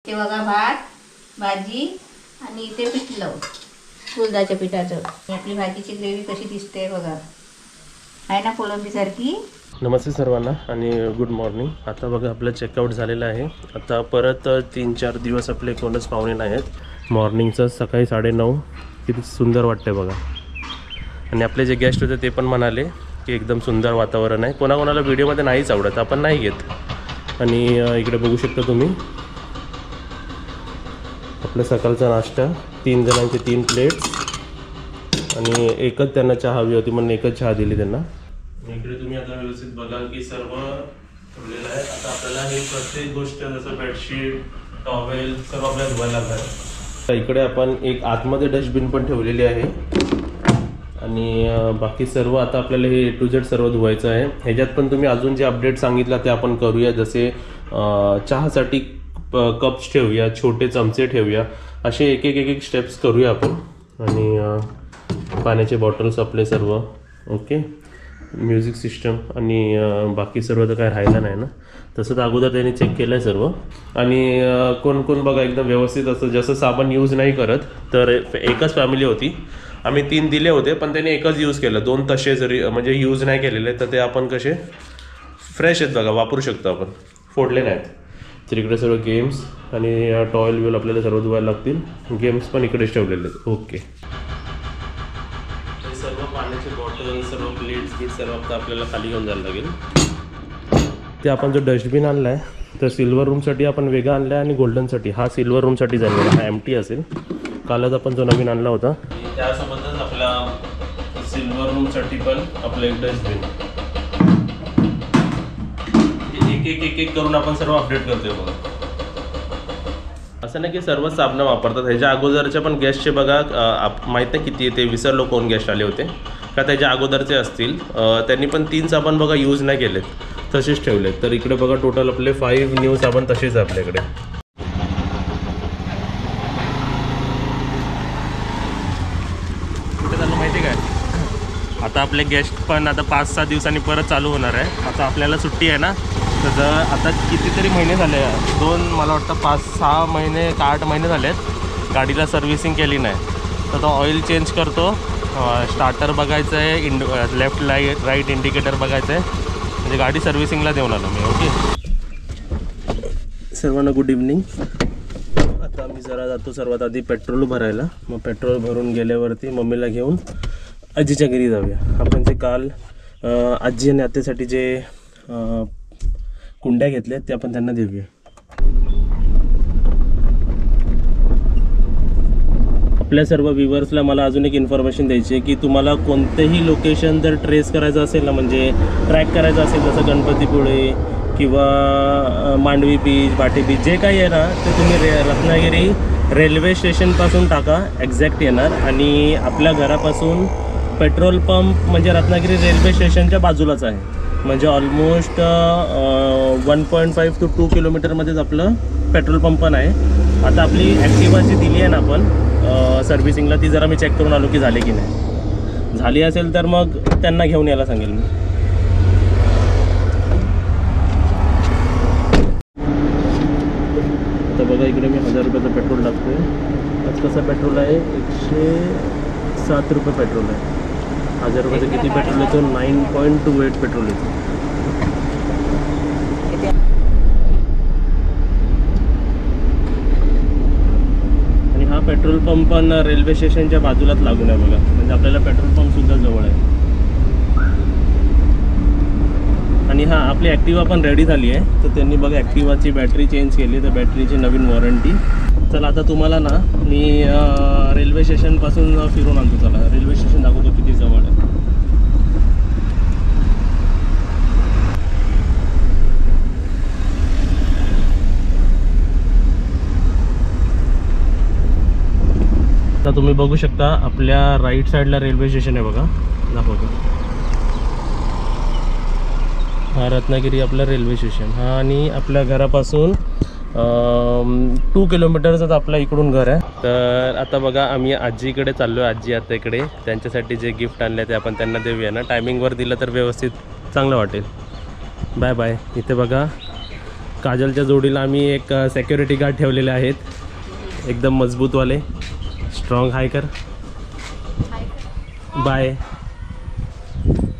ते बघा भात भाजी आणि इथे पिठलं उडदाच्या पिठाचं. आपली भाजीची ग्रेव्ही कशी दिसते बघा, आहे ना कोळंबीसारखी. नमस्ते सर्वांना आणि गुड मॉर्निंग. आता बघा आपलं चेकआउट झालेलं आहे. आता परत 3-4 दिवस आपले कोणच पाहुणे नाही आहेत. मॉर्निंगचं सकाळी 9:30 किती सुंदर वाटते बघा. आणि आपले जे गेस्ट होते ते पण म्हणाले की एकदम सुंदर वातावरण आहे. कोणाकोणाला व्हिडिओमध्ये नाहीच आवडत, आपण नाही घेत. आणि इकडे बघू शकता तुम्ही आपला सकाळचा नाश्ता, 3 जणांचे 3 प्लेट्स आणि एकच त्यांना चहा हवी होती म्हणून एकच चहा दिली त्यांना. इकडे तुम्ही आता व्यवस्थित बघाल की सर्व ठेवलेलं आहे. आता आपल्याला ही प्रत्येक गोष्ट जसं बेडशीट टॉवेल सर्व आपल्याला धुवायला लागणार. इकडे आपण एक आतमध्ये डस्टबिन पण ठेवलेली आहे आणि बाकी सर्व आता आपल्याला हे A to Z सर्व धुवायचं आहे. ह्याच्यात पण तुम्ही अजून जे अपडेट सांगितला ते आपण करूया. जसे चहासाठी कप्स ठेवूया, छोटे चमचे ठेवूया, असे एक एक स्टेप्स करूया आपण. आणि पाण्याचे बॉटल्स आपले सर्व ओके, म्युझिक सिस्टम आणि बाकी सर्व तर काय राहिलं नाही ना. तसं तर अगोदर त्यांनी चेक केलं आहे सर्व. आणि कोण कोण बघा एकदम व्यवस्थित असतं. जसं साबण यूज नाही करत, तर एकच फॅमिली होती, आम्ही 3 दिले होते पण त्यांनी एकच यूज केलं. 2 तसे जरी म्हणजे यूज नाही केलेले तर ते आपण कसे फ्रेश आहेत बघा, वापरू शकतो आपण, फोडले नाहीत. तर इकडे सर्व गेम्स आणि टॉयल व्यूल आपल्याला सर्व धुवायला लागतील. गेम्स पण इकडेच ठेवलेले आहेत. ओके, सर्व पाण्याचे बॉटल सर्व प्लेट्स बीट सर्व आता आपल्याला खाली घेऊन जायला लागेल. ते आपण जो डस्टबिन आणला आहे तर सिल्वर रूमसाठी आपण वेगळा आणला आहे आणि गोल्डनसाठी हा सिल्वर रूमसाठी जाईल. हा एम्प्टी असेल. कालच आपण जो नवीन आणला होता त्यासोबतच आपला सिल्वर रूमसाठी पण आपलं एक डस्टबिन. एक करून आपण सर्व अपडेट करतोय बघा. असं नाही की सर्वच साबणं वापरतात. ह्याच्या अगोदरच्या पण गेस्टचे बघा माहीत नाही किती ते विसरलो कोण गेस्ट आले होते का त्याच्या अगोदरचे असतील. त्यांनी पण 3 साबण बघा यूज नाही केलेत, तसेच ठेवलेत. तर इकडे बघा टोटल आपले 5 न्यू साबण तसेच आपल्याकडे. कुठे झालं माहिती काय, आता आपले गेस्ट पण आता 5-6 दिवसांनी परत चालू होणार आहे. आता आपल्याला सुट्टी आहे ना, तर आता कितीतरी महिने झाले, 2 मला वाटतं 5-6 महिने 8 महिने झाले आहेत गाडीला सर्व्हिसिंग केली नाही. तर तो ऑइल चेंज करतो, स्टार्टर बघायचं आहे, लेफ्ट राईट इंडिकेटर बघायचं आहे, म्हणजे गाडी सर्व्हिसिंगला देऊन आलो मी. ओके, सर्वांना गुड इव्हनिंग. आता मी जरा जातो सर्वात आधी पेट्रोल भरायला. मग पेट्रोल भरून गेल्यावरती मम्मीला घेऊन आजीच्या घरी जाऊया. आपण जे काल आजी आणि आत्यासाठी जे कुंड्या घेतल्या ते आपण त्यांना देऊया. आपल्या सर्व व्ह्युअर्सला मला अजून एक इन्फॉर्मेशन द्यायची आहे की तुम्हाला कोणतेही लोकेशन जर ट्रेस करायचं असेल ना, म्हणजे ट्रॅक करायचं असेल, जसं गणपतीपुळे किंवा मांडवी बीच, बाटी बीच, जे काही आहे ना ते तुम्ही रत्नागिरी रेल्वे स्टेशनपासून टाका, एक्झॅक्ट येणार. आणि आपल्या घरापासून पेट्रोल पंप म्हणजे रत्नागिरी रेल्वे स्टेशनच्या बाजूलाच आहे, म्हणजे ऑलमोस्ट 1.5 to 2 किलोमीटरमध्येच आपलं पेट्रोल पंप पण आहे. आता आपली ॲक्टिवा जी दिली आहे ना आपण सर्व्हिसिंगला, ती जरा मी चेक करून आलो की झाली की नाही. झाली असेल तर मग त्यांना घेऊन यायला सांगेल मी. आता बघा इकडे मी 1000 रुपयाचं पेट्रोल टाकतोय. आज कसं पेट्रोल आहे, 107 रुपये पेट्रोल आहे. 1000 रुपयाचं किती पेट्रोल येतो, 9.28 पेट्रोल येतो. आणि हा पेट्रोल पंप पण रेल्वे स्टेशनच्या बाजूलाच लागून आहे बघा, म्हणजे आपल्याला पेट्रोल पंप सुद्धा जवळ आहे. आणि हा आपली ॲक्टिवा पण रेडी झाली आहे. तर त्यांनी बघा ॲक्टिवाची बॅटरी चेंज केली, तर बॅटरीची नवीन वॉरंटी. चला आता तुम्हाला ना मी रेल्वे स्टेशनपासून फिरून आणतो. चला रेल्वे स्टेशन दाखवतो किती जवळ आहे. आता तुम्ही बघू शकता आपल्या राईट साईडला रेल्वे स्टेशन आहे बघा, दाखवतो. हा रत्नागिरी आपलं रेल्वे स्टेशन. हा आणि आपल्या घरापासून 2 किलोमीटरचंच आपलं इकडून घर आहे. तर आता बघा आम्ही आजीकडे चाललो आहे. आजी आता इकडे त्यांच्यासाठी जे गिफ्ट आणले ते आपण त्यांना देऊया ना. टायमिंगवर दिलं तर व्यवस्थित चांगलं वाटेल. Bye bye. इथे बघा काजलच्या जोडीला आम्ही एक सेक्युरिटी गार्ड ठेवलेले आहेत, एकदम मजबूतवाले. स्ट्रॉंग. हाय कर. बाय.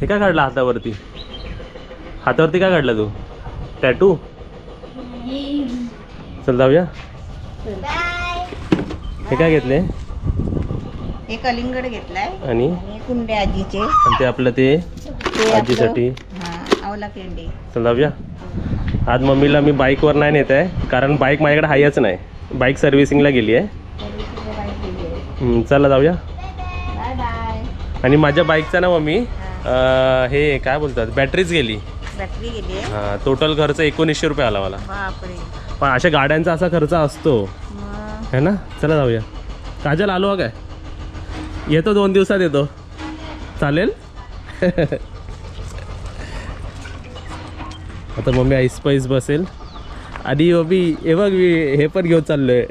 हे काय काढलं हातावरती? हातावरती काय काढलं तू? टॅटू. चल जाऊया. हे काय घेतले? हे कलिंगड घेतलाय आणि हे कुंडे आजीचे, आणि ते आपलं ते आजीसाठी. आवला केंडी. चल जाऊया. आज मम्मीला मी बाईकवर नाही नेत आहे, कारण बाईक माझ्याकडे हायच नाही. बाईक सर्व्हिसिंगला गेली आहे. चला जाऊया. Bye bye. आणि माझ्या बाईकचा ना मम्मी हे काय बोलतात, बॅटरीच गेली. बॅटरी गेली आहे. हां, टोटल खर्च 1900 रुपये आला मला. बापरे. पण अशा गाड्यांचा असा खर्च असतो मग है ना. चला जाऊया. काजल आलो काय? येतो 2 दिवसात येतो. चालेल. आता मम्मी आईस्पाईस बसेल आणि मम्मी हे बघ मी हे पण घेऊन चाललोय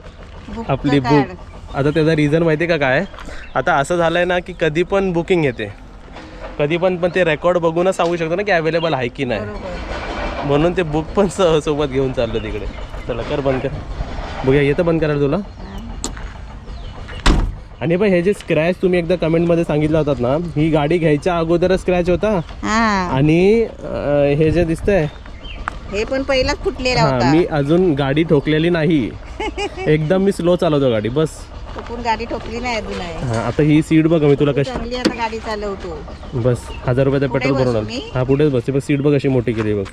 आपली बुक. आता त्याचा रिझन माहिती आहे का काय? आता असं झालंय ना की कधी पण बुकिंग येते, कधी पण ते रेकॉर्ड बघूनच सांगू शकतो ना की अवेलेबल आहे की नाही. म्हणून ते बुक पण सोबत घेऊन चाललो तिकडे. चला कर बंद कर. बघूया येतं बंद करायला तुला. आणि बाई हे जे स्क्रॅच तुम्ही एकदा कमेंटमध्ये सांगितलं होतात ना, ही गाडी घ्यायच्या अगोदरच स्क्रॅच होता. आणि हे जे दिसतंय हे पण पहिलाच फुटलेला होता. मी अजून गाडी ठोकलेली नाही. एकदम मी स्लो चालवतो गाडी. बस गाडी ठोकली नाही अजून. आता ही सीट बघ मी तुला कशी चांगली आता गाडी चालवतो. बस 1000 रुपयाचं पेट्रोल भरून आलं. हा पुढेच बसते. बघ सीट बघ कशी मोठी केली बघ.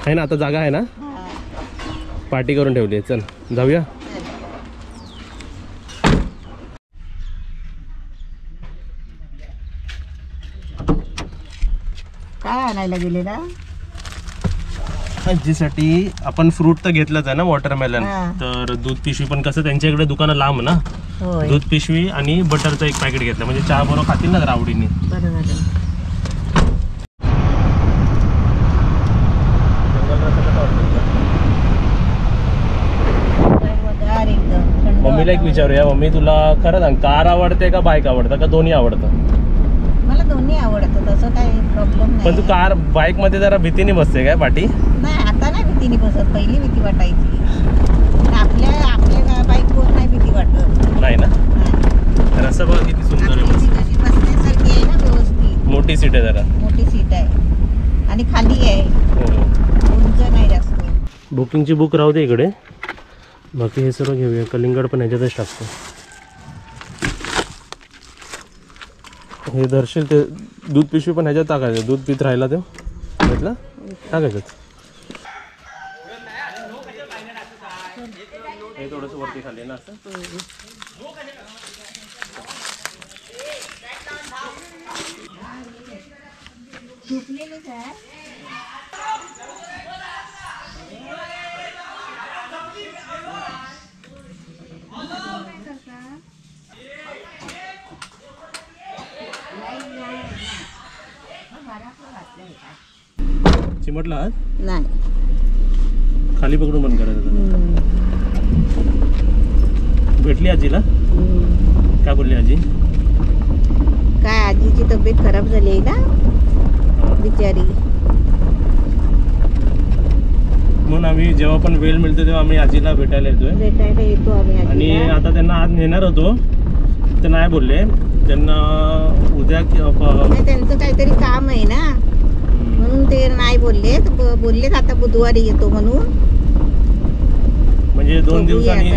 आहे ना आता जागा आहे ना. पार्टी करून ठेवली आहे. चल जाऊया. काय आणायला गेलेला? आजीसाठी आपण फ्रूट तर घेतलंच आहे ना, वॉटरमेलन. तर दूध पिशवी पण कसं त्यांच्याकडे दुकानं लांब ना, दूध पिशवी आणि बटरचं एक पॅकेट घेतलं म्हणजे चहा बरोबर खातील ना जरा आवडीने. बरं झालं. मम्मीला एक विचारूया. मम्मी तुला खरं सांग, कार आवडते का बाईक आवडतं का दोन्ही आवडतं? मला दोन्ही आवडतं, तसं काही प्रॉब्लेम नाही. पण तू कार बाईक मध्ये जरा भीतीने बसते काय पाठी? नाही आता नाही भीतीने बसत, पहिली भीती वाटायची. आपल्या बाईकवर नाही भीती वाटत. नाही ना. रस्ता बघ किती सुंदर आहे. कशी बसण्यासारखी आहे ना, व्यवस्थित. मोठी सीट आहे जरा. मोठी सीट आहे आणि खाली आहे. उंच नाही जास्त. बुकिंगची बुक राहू दे इकडे. बाकी हे सर्व घेऊया. कलिंगड पण ह्याच्यातच टाकतो. हे दर्शील ते दूध पिशवी पण ह्याच्यात टाकायचं. दूध पीत राहिला ते घेतलं टाकायचं. हे थोडंसं वरती खाली ना असं. चिमटला आज नाही. खाली पकडून बंद करायचं. भेटली आजीला. काय बोलली आजी? काय आजीची तब्येत खराब झाली आहे ना बिचारी. म्हणून आम्ही जेव्हा पण वेळ मिळतो तेव्हा आम्ही आजीला भेटायला येतो आम्ही. आणि आता त्यांना आज नेणार होतो, ते नाही बोलले. त्यांना उद्या त्यांचं काहीतरी काम आहे ना, म्हणून ते नाही बोललेत आता बुधवारी येतो म्हणून. म्हणजे 2 दिवसांनी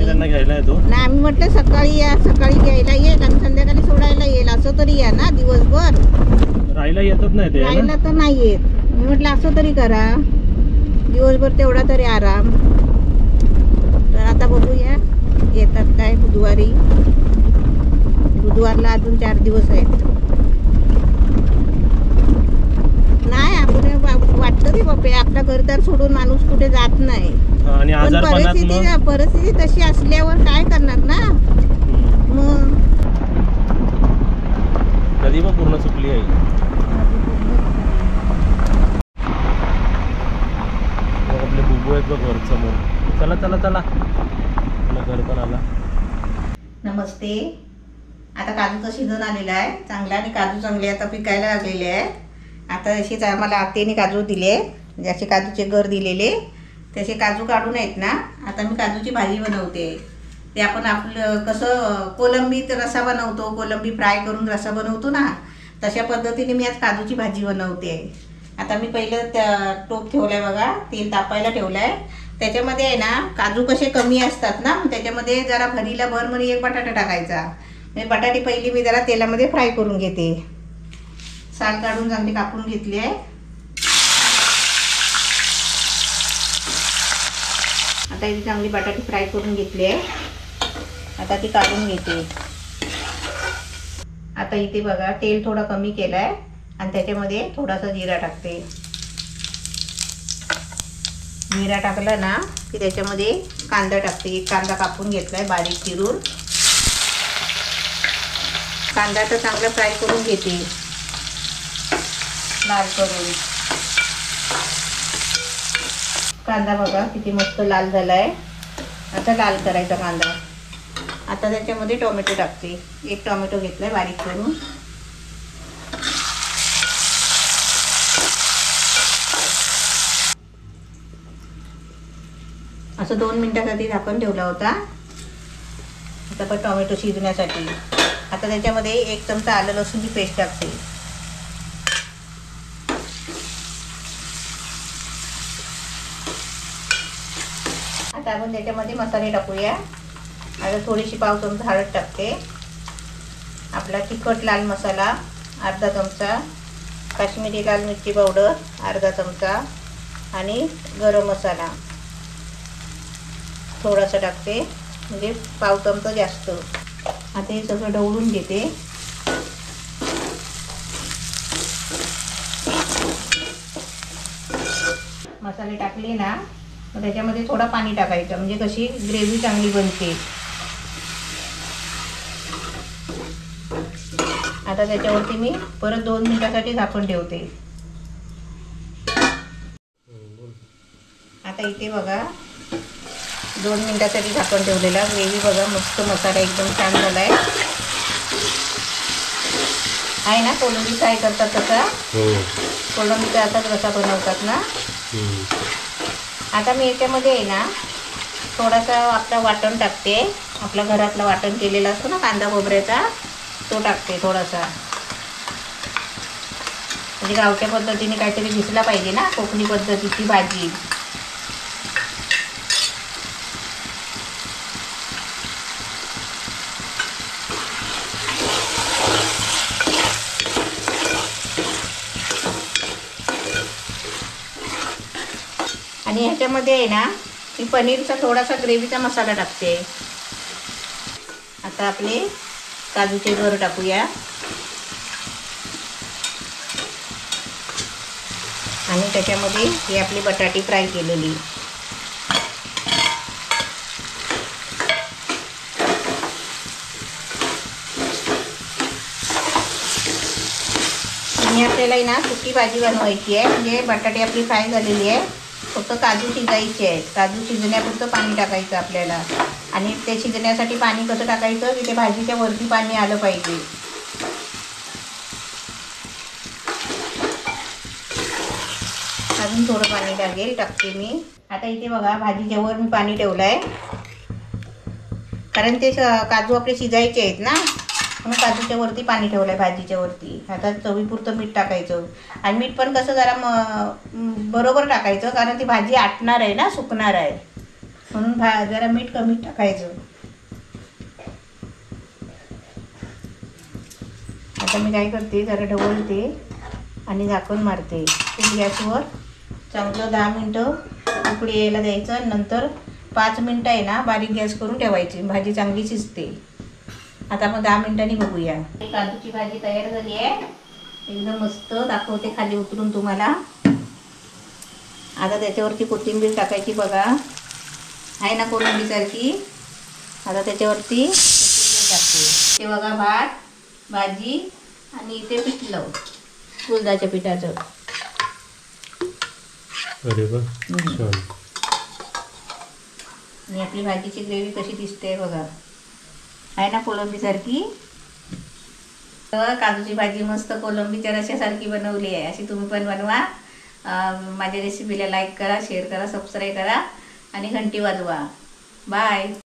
त्यांना घ्यायला येतो ना. आम्ही म्हटलं सकाळी या, सकाळी घ्यायला येईल आणि संध्याकाळी सोडायला येईल. असं तरी या ना, दिवसभर राहायला येतच नाही ते. राहायला तर नाही येत. मी म्हटलं असं तरी करा, दिवसभर तेवढा तरी आराम. तर आता बघूया येतात काय बुधवारी. बुधवारला अजून 4 दिवस आहेत. नाही आपण वाटतं की बापे आपलं घरदार सोडून माणूस कुठे जात नाही. आणि परिस्थिती तशी असल्यावर काय करणार ना. मग कधी पण पूर्ण चुकली आहे. आपले बुबू आहेत बघ घर समोर. चला चला चला. घर पण आला. नमस्ते. आता काजूचा सीझन आलेला आहे चांगला आणि काजू चांगले आता पिकायला लागलेले आहेत. आता अशीच आम्हाला आत्याने काजू दिले, ज्याचे काजूचे गर दिलेले त्याचे काजू काढून आहेत ना. आता मी काजूची भाजी बनवते. ते आपण आपलं कसं कोलंबीत रस्सा बनवतो, कोलंबी फ्राय करून रस्सा बनवतो ना, तशा पद्धतीने मी आज काजूची भाजी बनवते. आता मी पहिलं टोप ठेवलाय बघा, तेल तापायला ठेवलंय. त्याच्यामध्ये आहे ना काजू कसे कमी असतात ना, त्याच्यामध्ये जरा भरीला भर म्हणे एक बटाटा टाकायचा. म्हणजे बटाटे पहिली मी जरा तेलामध्ये फ्राय करून घेते. साल काढून चांगली कापून घेतली आहे. आता इथे चांगली बटाटे फ्राय करून घेतली आहे. आता ती काढून घेते. आता इथे बघा तेल थोडा कमी केला आहे आणि त्याच्यामध्ये थोडासा जिरा टाकते. जिरा टाकला ना की त्याच्यामध्ये कांदा टाकते. एक कांदा कापून घेतला आहे बारीक चिरून. कांदा तर चांगला फ्राय करून घेते, लाल करून. कांदा बघा किती मस्त लाल झाला आहे. आता लाल करायचा कांदा. आता त्याच्यामध्ये टोमॅटो टाकते. एक टोमॅटो घेतलाय बारीक करून. असं 2 मिनिटासाठी झाकण ठेवला होता. आता पण टोमॅटो शिजण्यासाठी. आता त्याच्यामध्ये 1 चमचा आलं लसूणची पेस्ट टाकते. आता आपण त्याच्यामध्ये मसाले टाकूया. आता थोडीशी पाव चमचा हळद टाकते. आपला तिखट लाल मसाला अर्धा चमचा, काश्मीरी लाल मिरची पावडर अर्धा चमचा आणि गरम मसाला थोडासा टाकते, म्हणजे पाव चमचा जास्त. आता हे सगळं ढवळून घेते. मसाले टाकले ना मग त्याच्यामध्ये थोडं पाणी टाकायचं, म्हणजे कशी ग्रेव्ही चांगली बनते. आता त्याच्यावरती मी परत 2 मिनिटासाठी झाकण ठेवते. आता इथे बघा 2 मिनिटासाठी झाकण ठेवलेला. ग्रेव्ही बघा मस्त मसाला एकदम छान झाला आहे ना. कोलंबी फ्राय करतात तसा, कोलंबीचा असाच रसा बनवतात ना. आता मी याच्यामध्ये आहे ना थोडासा आपला वाटण टाकते. आपल्या घरातला वाटण केलेला असतो ना कांदा खोबऱ्याचा, तो टाकते थोडासा. म्हणजे गावच्या पद्धतीने काहीतरी दिसला पाहिजे ना, कोकणी पद्धतीची भाजी. आणि ह्याच्यामध्ये आहे ना मी पनीरचा थोडासा ग्रेव्हीचा मसाला टाकते. आता आपले काजूचे गर टाकूया आणि त्याच्यामध्ये ही आपली बटाटी फ्राय केलेली. आणि आपल्याला ना सुकी भाजी बनवायची आहे. म्हणजे बटाटी आपली फ्राय झालेली आहे, फक्त काजू शिजायचे आहेत. काजू शिजण्यापुरतं पाणी टाकायचं आपल्याला. आणि ते शिजण्यासाठी पाणी कसं टाकायचं की ते भाजीच्या वरती पाणी आलं पाहिजे. अजून थोडं पाणी टाकते मी. आता इथे बघा भाजीच्या वर मी पाणी ठेवलं आहे, कारण ते काजू आपले शिजायचे आहेत ना, म्हणून काजूच्या वरती पाणी ठेवलं आहे भाजीच्या वरती. आता चवीपुरतं मीठ टाकायचं. आणि मीठ पण कसं जरा बरोबर टाकायचं, कारण ती भाजी आटणार आहे ना, सुकणार आहे, म्हणून जरा मीठ कमी टाकायचं. आता मी काय करते, जरा ढवळते आणि झाकण मारते. फुल गॅसवर चांगलं 10 मिनटं उकळी यायला द्यायचं. नंतर 5 मिनटं आहे ना बारीक गॅस करून ठेवायची. भाजी चांगली शिजते. आता आपण 10 मिनिटांनी बघूया. काजूची भाजी तयार झाली आहे, एकदम मस्त. दाखवते खाली उतरून तुम्हाला. आता त्याच्यावरती कोथिंबीर टाकायची बघा, आहे ना कोलंबीसारखी. आता त्याच्यावरती कोथिंबीर टाकते. ते बघा भात, भाजी आणि इथे पिठलं कुळदाच्या पिठाचं. अरे वा छान. आणि आपली भाजीची ग्रेव्ही कशी दिसते बघा, आहे ना कोलंबीसारखी. काजूची भाजी मस्त कोलंबीच्या रश्यासारखी बनवली आहे. अशी तुम्ही पण बनवा. माझ्या रेसिपीला लाईक करा, शेअर करा, सबस्क्राईब करा आणि घंटी वाजवा. बाय.